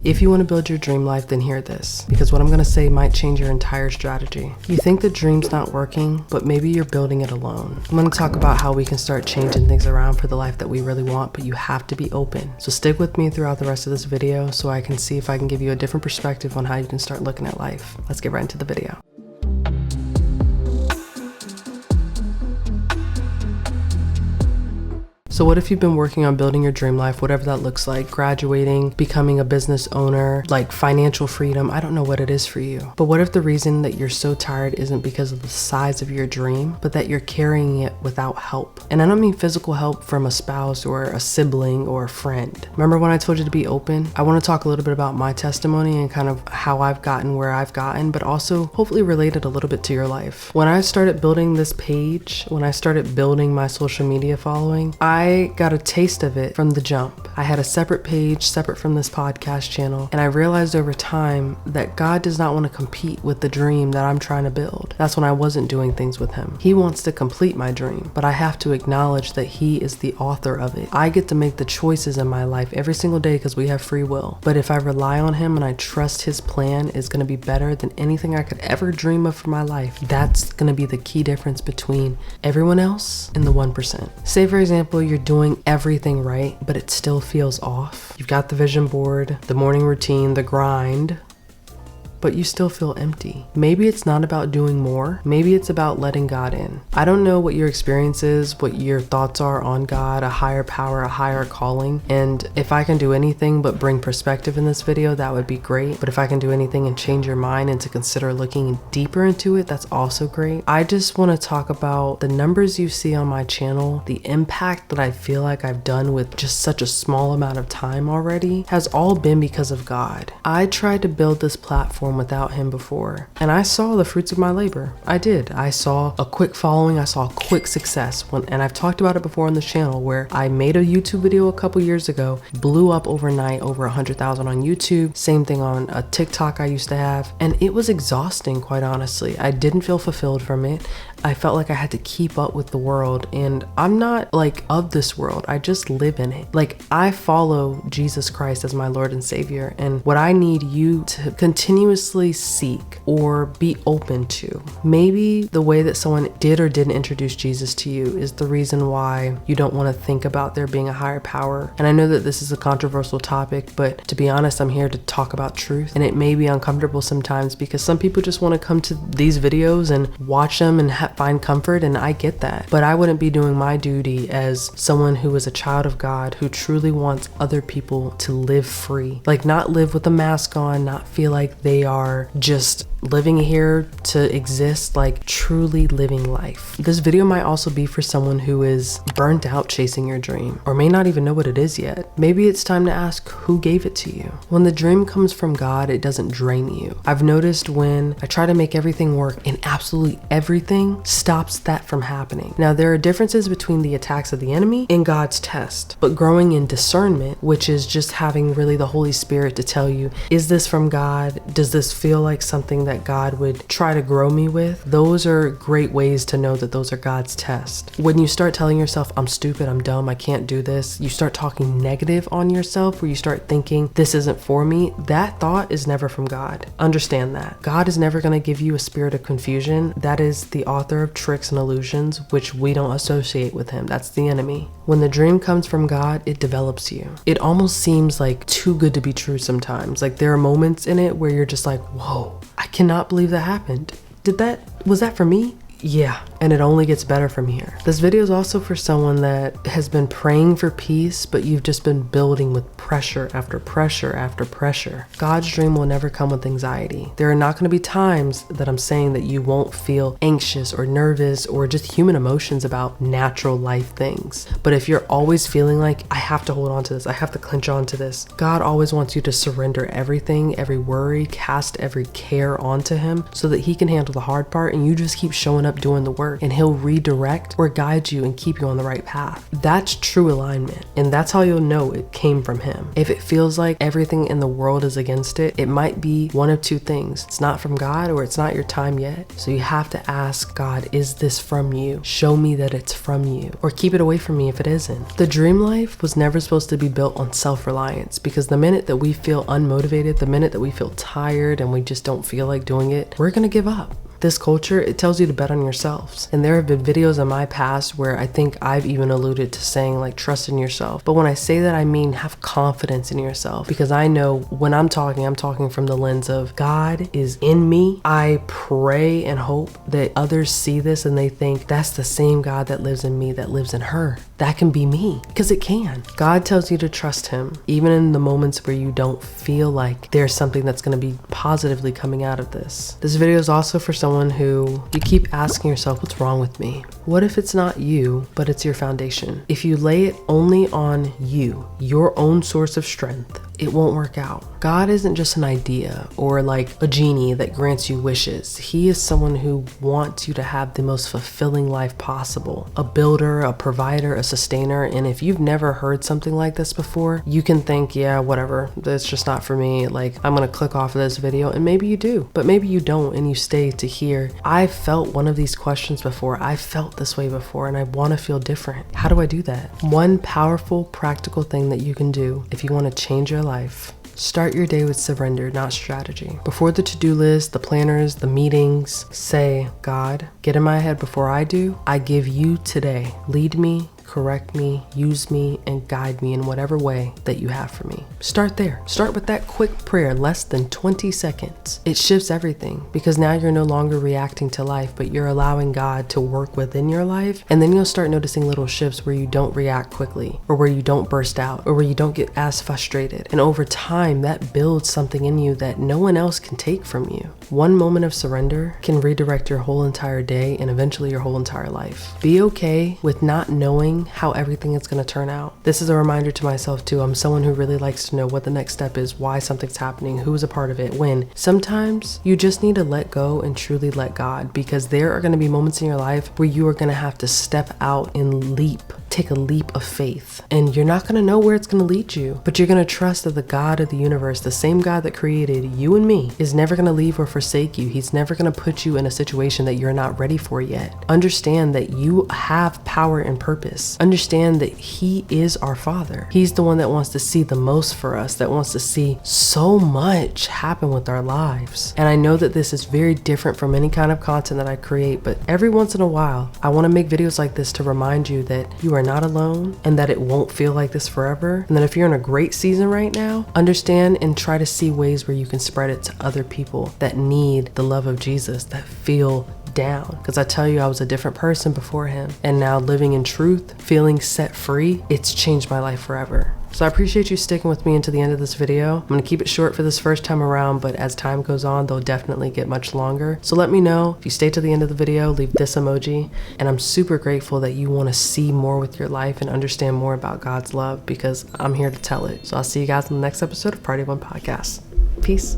If you want to build your dream life, then hear this, because what I'm going to say might change your entire strategy. You think the dream's not working, but maybe you're building it alone. I'm going to talk about how we can start changing things around for the life that we really want, but you have to be open. So stick with me throughout the rest of this video so I can see if I can give you a different perspective on how you can start looking at life. Let's get right into the video. So what if you've been working on building your dream life, whatever that looks like, graduating, becoming a business owner, like financial freedom? I don't know what it is for you. But what if the reason that you're so tired isn't because of the size of your dream, but that you're carrying it without help? And I don't mean physical help from a spouse or a sibling or a friend. Remember when I told you to be open? I want to talk a little bit about my testimony and kind of how I've gotten where I've gotten, but also hopefully relate it a little bit to your life. When I started building this page, when I started building my social media following, I got a taste of it from the jump. I had a separate page, separate from this podcast channel, and I realized over time that God does not want to compete with the dream that I'm trying to build. That's when I wasn't doing things with Him. He wants to complete my dream, but I have to acknowledge that He is the author of it. I get to make the choices in my life every single day because we have free will. But if I rely on Him and I trust His plan is going to be better than anything I could ever dream of for my life, that's going to be the key difference between everyone else and the 1%. Say for example, you're doing everything right, but it still feels off. You've got the vision board, the morning routine, the grind, but you still feel empty. Maybe it's not about doing more. Maybe it's about letting God in. I don't know what your experience is, what your thoughts are on God, a higher power, a higher calling. And if I can do anything but bring perspective in this video, that would be great. But if I can do anything and change your mind and to consider looking deeper into it, that's also great. I just want to talk about the numbers you see on my channel, the impact that I feel like I've done with just such a small amount of time already has all been because of God. I tried to build this platform without Him before, and I saw the fruits of my labor. I did. I saw a quick following. I saw quick success. And I've talked about it before on this channel where I made a YouTube video a couple years ago, blew up overnight, over 100,000 on YouTube. Same thing on a TikTok I used to have. And it was exhausting, quite honestly. I didn't feel fulfilled from it. I felt like I had to keep up with the world, and I'm not like of this world. I just live in it. Like, I follow Jesus Christ as my Lord and Savior, and what I need you to continuously seek or be open to. Maybe the way that someone did or didn't introduce Jesus to you is the reason why you don't want to think about there being a higher power. And I know that this is a controversial topic, but to be honest, I'm here to talk about truth, and it may be uncomfortable sometimes because some people just want to come to these videos and watch them and find comfort, and I get that. But I wouldn't be doing my duty as someone who is a child of God who truly wants other people to live free. Like, not live with a mask on, not feel like they are just living here to exist, like truly living life. This video might also be for someone who is burnt out chasing your dream or may not even know what it is yet. Maybe it's time to ask who gave it to you. When the dream comes from God, it doesn't drain you. I've noticed when I try to make everything work and absolutely everything stops that from happening. Now, there are differences between the attacks of the enemy and God's test, but growing in discernment, which is just having really the Holy Spirit to tell you, is this from God? Does this feel like something that God would try to grow me with? Those are great ways to know that those are God's tests. When you start telling yourself, I'm stupid, I'm dumb, I can't do this, you start talking negative on yourself, where you start thinking, this isn't for me, that thought is never from God. Understand that. God is never going to give you a spirit of confusion. That is the author of tricks and illusions, which we don't associate with Him. That's the enemy. When the dream comes from God, it develops you. It almost seems like too good to be true sometimes. Like, there are moments in it where you're just like, whoa, I cannot believe that happened. Was that for me? Yeah, and it only gets better from here. This video is also for someone that has been praying for peace, but you've just been building with pressure after pressure after pressure. God's dream will never come with anxiety. There are not going to be times that I'm saying that you won't feel anxious or nervous or just human emotions about natural life things. But if you're always feeling like, I have to hold on to this, I have to clench on to this, God always wants you to surrender everything, every worry, cast every care onto Him so that He can handle the hard part, and you just keep showing up doing the work, and He'll redirect or guide you and keep you on the right path. That's true alignment, and that's how you'll know it came from Him. him. If it feels like everything in the world is against it, it might be one of two things. It's not from God or it's not your time yet. So you have to ask God, is this from you? Show me that it's from you, or keep it away from me if it isn't. The dream life was never supposed to be built on self-reliance, because the minute that we feel unmotivated, the minute that we feel tired and we just don't feel like doing it, we're gonna give up. This culture, it tells you to bet on yourselves. And there have been videos in my past where I think I've even alluded to saying like, trust in yourself. But when I say that, I mean have confidence in yourself, because I know when I'm talking from the lens of God is in me. I pray and hope that others see this and they think that's the same God that lives in me, that lives in her. That can be me, because it can. God tells you to trust him, even in the moments where you don't feel like there's something that's gonna be positively coming out of this. This video is also for someone who you keep asking yourself, what's wrong with me? What if it's not you, but it's your foundation? If you lay it only on you, your own source of strength, it won't work out. God isn't just an idea or like a genie that grants you wishes. He is someone who wants you to have the most fulfilling life possible. A builder, a provider, a sustainer. And if you've never heard something like this before, you can think, yeah, whatever, that's just not for me. Like, I'm gonna click off of this video, and maybe you do, but maybe you don't and you stay to hear. I felt one of these questions before. I felt this way before and I wanna feel different. How do I do that? One powerful, practical thing that you can do if you wanna change your life: start your day with surrender, not strategy. Before the to-do list, the planners, the meetings, say, God, get in my head before I do. I give you today. Lead me, correct me, use me, and guide me in whatever way that you have for me. Start there. Start with that quick prayer, less than 20 seconds. It shifts everything, because now you're no longer reacting to life, but you're allowing God to work within your life. And then you'll start noticing little shifts where you don't react quickly, or where you don't burst out, or where you don't get as frustrated. And over time, that builds something in you that no one else can take from you. One moment of surrender can redirect your whole entire day and eventually your whole entire life. Be okay with not knowing how everything is going to turn out. This is a reminder to myself too. I'm someone who really likes to know what the next step is, why something's happening, who's a part of it, when. Sometimes you just need to let go and truly let God, because there are going to be moments in your life where you are going to have to step out and take a leap of faith, and you're not going to know where it's going to lead you, but you're going to trust that the God of the universe, the same God that created you and me, is never going to leave or forsake you. He's never going to put you in a situation that you're not ready for yet. Understand that you have power and purpose. Understand that he is our Father. He's the one that wants to see the most for us, that wants to see so much happen with our lives. And I know that this is very different from any kind of content that I create, but every once in a while, I want to make videos like this to remind you that you are not alone, and that it won't feel like this forever. And that if you're in a great season right now, understand and try to see ways where you can spread it to other people that need the love of Jesus, that feel down. Because I tell you, I was a different person before him, and now living in truth, feeling set free, it's changed my life forever. So I appreciate you sticking with me until the end of this video. I'm going to keep it short for this first time around, but as time goes on, they'll definitely get much longer. So let me know if you stay to the end of the video, leave this emoji. And I'm super grateful that you want to see more with your life and understand more about God's love, because I'm here to tell it. So I'll see you guys in the next episode of Party One Podcast. Peace.